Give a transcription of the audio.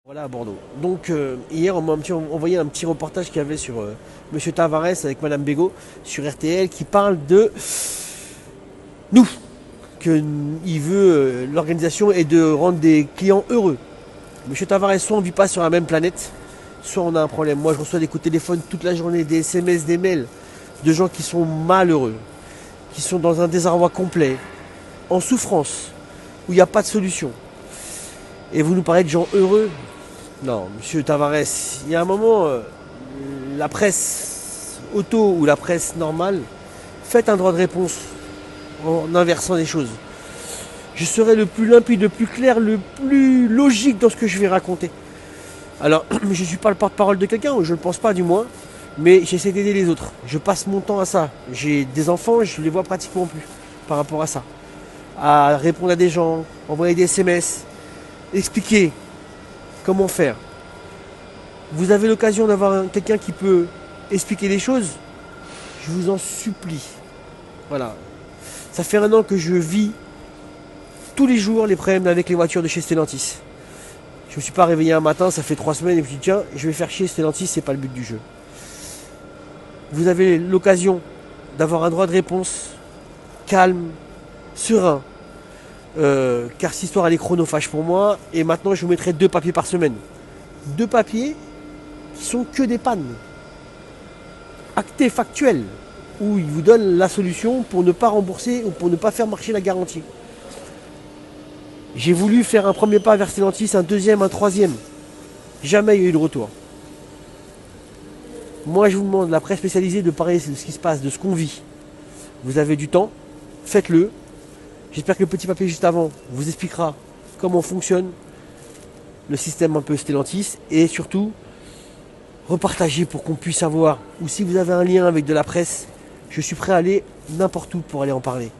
Voilà à Bordeaux. Donc hier on m'a envoyé un petit reportage qu'il y avait sur Monsieur Tavares avec Madame Bégaud sur RTL qui parle de nous, que il veut l'organisation est de rendre des clients heureux. Monsieur Tavares, soit on ne vit pas sur la même planète, soit on a un problème. Moi je reçois des coups de téléphone toute la journée, des SMS, des mails de gens qui sont malheureux, qui sont dans un désarroi complet, en souffrance, où il n'y a pas de solution. Et vous nous parlez de gens heureux. Non, monsieur Tavares, il y a un moment, la presse auto ou la presse normale, faites un droit de réponse en inversant les choses. Je serai le plus limpide, le plus clair, le plus logique dans ce que je vais raconter. Alors, je ne suis pas le porte-parole de quelqu'un, ou je ne le pense pas du moins, mais j'essaie d'aider les autres. Je passe mon temps à ça. J'ai des enfants, je ne les vois pratiquement plus par rapport à ça. À répondre à des gens, envoyer des SMS, expliquer comment faire. Vous avez l'occasion d'avoir quelqu'un qui peut expliquer les choses, je vous en supplie. Voilà. Ça fait un an que je vis tous les jours les problèmes avec les voitures de chez Stellantis. Je ne me suis pas réveillé un matin, ça fait 3 semaines, et je me suis dit tiens, je vais faire chier Stellantis, c'est pas le but du jeu. Vous avez l'occasion d'avoir un droit de réponse calme, serein, car cette histoire elle est chronophage pour moi, et maintenant je vous mettrai 2 papiers par semaine. 2 papiers qui sont que des pannes, actés, factuels, où ils vous donnent la solution pour ne pas rembourser ou pour ne pas faire marcher la garantie. J'ai voulu faire un premier pas vers Stellantis, un deuxième, un troisième. Jamais il y a eu de retour. Moi je vous demande, la presse spécialisée, de parler de ce qui se passe, de ce qu'on vit. Vous avez du temps, faites-le. J'espère que le petit papier juste avant vous expliquera comment fonctionne le système un peu Stellantis, et surtout repartagez pour qu'on puisse avoir, ou si vous avez un lien avec de la presse, je suis prêt à aller n'importe où pour aller en parler.